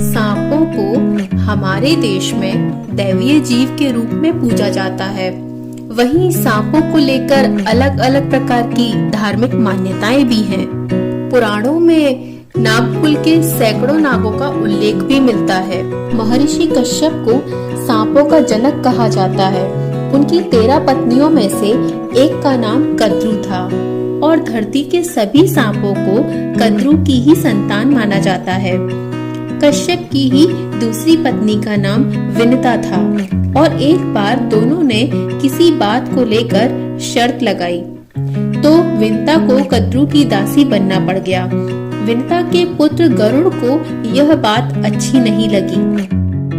सांपों को हमारे देश में दैवीय जीव के रूप में पूजा जाता है। वहीं सांपों को लेकर अलग अलग प्रकार की धार्मिक मान्यताएं भी हैं। पुराणों में नागकुल के सैकड़ों नागों का उल्लेख भी मिलता है। महर्षि कश्यप को सांपों का जनक कहा जाता है। उनकी 13 पत्नियों में से एक का नाम कद्रू था और धरती के सभी सांपों को कद्रू की ही संतान माना जाता है। कश्यप की ही दूसरी पत्नी का नाम विनता था और एक बार दोनों ने किसी बात को लेकर शर्त लगाई तो विनता को कद्रू की दासी बनना पड़ गया। विनता के पुत्र गरुड़ को यह बात अच्छी नहीं लगी।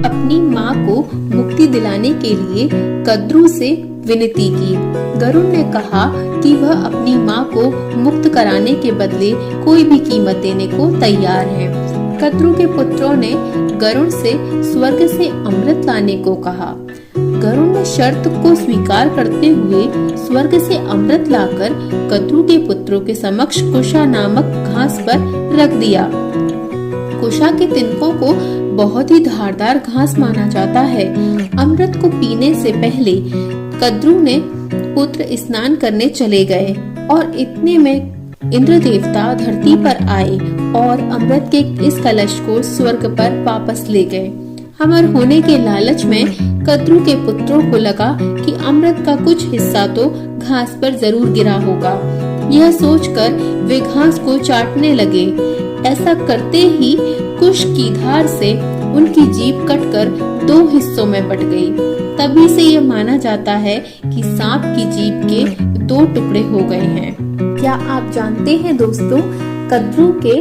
अपनी माँ को मुक्ति दिलाने के लिए कद्रू से विनती की। गरुड़ ने कहा कि वह अपनी माँ को मुक्त कराने के बदले कोई भी कीमत देने को तैयार है। कद्रू के पुत्रों ने गरुड़ से स्वर्ग से अमृत लाने को कहा। गरुड़ ने शर्त को स्वीकार करते हुए स्वर्ग से अमृत लाकर कद्रू के पुत्रों के समक्ष कुशा नामक घास पर रख दिया। कुशा के तिनकों को बहुत ही धारदार घास माना जाता है। अमृत को पीने से पहले कद्रू ने पुत्र स्नान करने चले गए और इतने में इंद्र देवता धरती पर आए और अमृत के इस कलश को स्वर्ग पर वापस ले गए। अमर होने के लालच में कद्रू के पुत्रों को लगा कि अमृत का कुछ हिस्सा तो घास पर जरूर गिरा होगा। यह सोचकर वे घास को चाटने लगे। ऐसा करते ही कुश की धार से उनकी जीभ कटकर 2 हिस्सों में बट गई। तभी से यह माना जाता है कि सांप की जीभ के 2 टुकड़े हो गए हैं। क्या आप जानते हैं दोस्तों, कद्रू के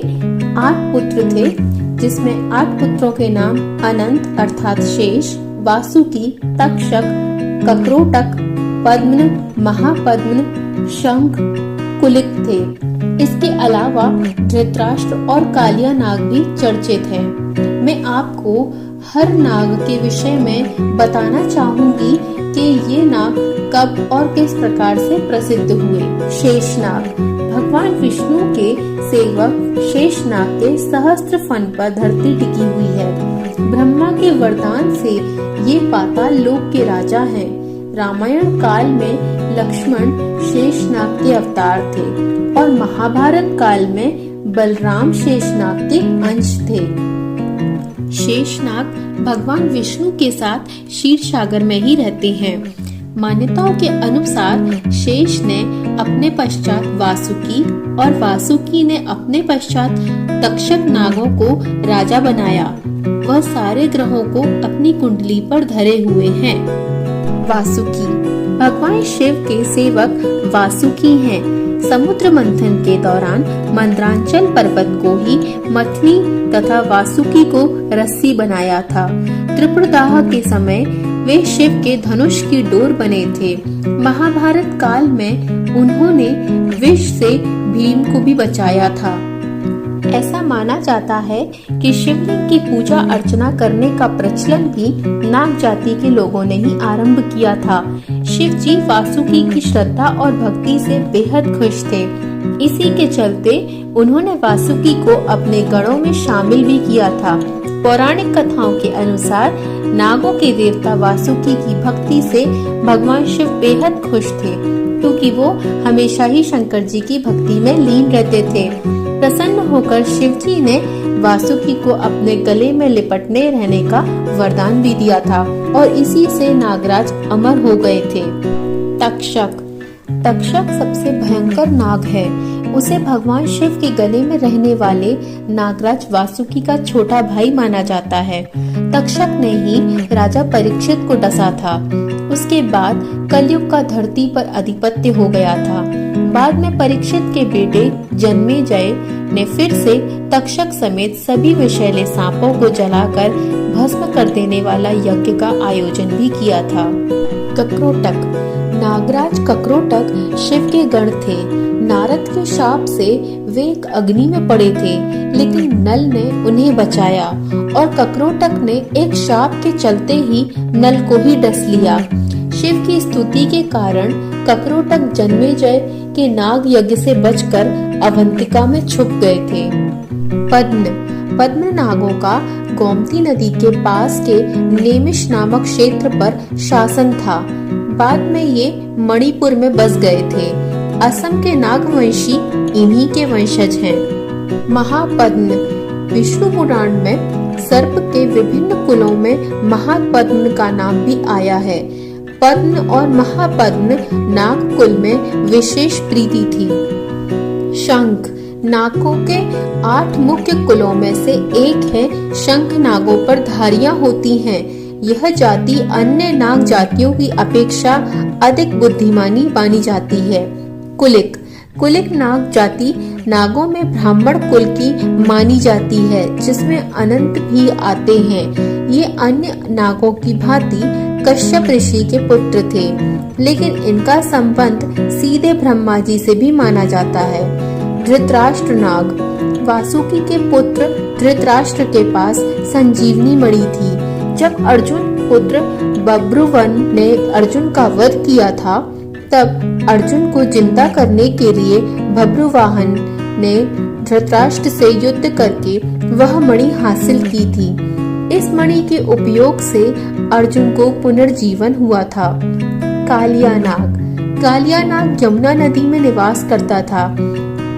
8 पुत्र थे, जिसमें 8 पुत्रों के नाम अनंत अर्थात शेष, वासुकी, तक्षक, कक्रोटक, पद्म, महापद्म, शंख, कुलिक थे। इसके अलावा धृतराष्ट्र और कालिया नाग भी चर्चित हैं। मैं आपको हर नाग के विषय में बताना चाहूंगी कि ये नाग कब और किस प्रकार से प्रसिद्ध हुए। शेषनाग भगवान विष्णु के सेवक शेषनाग के सहस्त्र फन पर धरती टिकी हुई है। ब्रह्मा के वरदान से ये पाताल लोक के राजा हैं। रामायण काल में लक्ष्मण शेषनाग के अवतार थे और महाभारत काल में बलराम शेषनाग के अंश थे। शेषनाग भगवान विष्णु के साथ क्षीर सागर में ही रहते हैं। मान्यताओं के अनुसार शेष ने अपने पश्चात वासुकी और वासुकी ने अपने पश्चात तक्षक नागों को राजा बनाया। वह सारे ग्रहों को अपनी कुंडली पर धरे हुए हैं। वासुकी भगवान शिव के सेवक वासुकी हैं। समुद्र मंथन के दौरान मंद्रांचल पर्वत को ही मथनी तथा वासुकी को रस्सी बनाया था। त्रिपुरदाह के समय वे शिव के धनुष की डोर बने थे। महाभारत काल में उन्होंने विष से भीम को भी बचाया था। ऐसा माना जाता है कि शिवलिंग की पूजा अर्चना करने का प्रचलन भी नाग जाति के लोगों ने ही आरंभ किया था। शिव जी वासुकी की श्रद्धा और भक्ति से बेहद खुश थे। इसी के चलते उन्होंने वासुकी को अपने गणों में शामिल भी किया था। पौराणिक कथाओं के अनुसार नागों के देवता वासुकी की भक्ति से भगवान शिव बेहद खुश थे, क्योंकि वो हमेशा ही शंकर जी की भक्ति में लीन रहते थे। प्रसन्न होकर शिव जी ने वासुकी को अपने गले में लिपटने रहने का वरदान भी दिया था और इसी से नागराज अमर हो गए थे। तक्षक सबसे भयंकर नाग है। उसे भगवान शिव के गले में रहने वाले नागराज वासुकी का छोटा भाई माना जाता है। तक्षक ने ही राजा परीक्षित को डसा था। उसके बाद कलयुग का धरती पर अधिपत्य हो गया था। बाद में परीक्षित के बेटे जन्मेजय ने फिर से तक्षक समेत सभी विषैले सांपों को जलाकर भस्म कर देने वाला यज्ञ का आयोजन भी किया था। कक्रोटक नागराज कक्रोटक शिव के गण थे। नारद के शाप से वे एक अग्नि में पड़े थे, लेकिन नल ने उन्हें बचाया और कक्रोटक ने एक शाप के चलते ही नल को ही डस लिया। शिव की स्तुति के कारण कक्रोटक जन्मेजय के नाग यज्ञ से बचकर अवंतिका में छुप गए थे। पद्म पद्म नागों का गोमती नदी के पास के नेमिश नामक क्षेत्र पर शासन था। बाद में ये मणिपुर में बस गए थे। असम के नागवंशी इन्हीं के वंशज हैं। महापद्म विष्णु पुराण में सर्प के विभिन्न कुलों में महापद्म का नाम भी आया है। पद्म और महापद्म नाग कुल में विशेष प्रीति थी। शंख नागों के 8 मुख्य कुलों में से एक है। शंख नागों पर धारियां होती हैं। यह जाति अन्य नाग जातियों की अपेक्षा अधिक बुद्धिमानी मानी जाती है। कुलिक नाग जाति नागों में ब्राह्मण कुल की मानी जाती है, जिसमें अनंत भी आते हैं। ये अन्य नागों की भांति कश्यप ऋषि के पुत्र थे, लेकिन इनका संबंध सीधे ब्रह्मा जी से भी माना जाता है। धृतराष्ट्र नाग वासुकी के पुत्र धृतराष्ट्र के पास संजीवनी मणि थी। जब अर्जुन पुत्र बब्रुवन ने अर्जुन का वध किया था, तब अर्जुन को जिंदा करने के लिए बब्रुवाहन ने धृतराष्ट्र से युद्ध करके वह मणि हासिल की थी। इस मणि के उपयोग से अर्जुन को पुनर्जीवन हुआ था। कालिया नाग यमुना नदी में निवास करता था।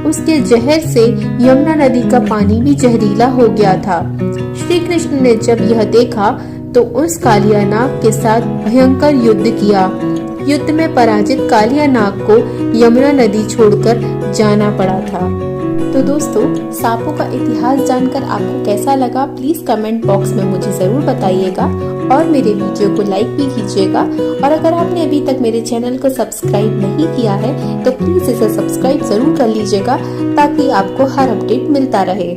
उसके जहर से यमुना नदी का पानी भी जहरीला हो गया था। श्री कृष्ण ने जब यह देखा तो उस कालिया नाग के साथ भयंकर युद्ध किया। युद्ध में पराजित कालिया नाग को यमुना नदी छोड़कर जाना पड़ा था। तो दोस्तों, सांपों का इतिहास जानकर आपको कैसा लगा, प्लीज कमेंट बॉक्स में मुझे जरूर बताइएगा और मेरे वीडियो को लाइक भी कीजिएगा। और अगर आपने अभी तक मेरे चैनल को सब्सक्राइब नहीं किया है तो प्लीज इसे सब्सक्राइब जरूर कर लीजिएगा, ताकि आपको हर अपडेट मिलता रहे।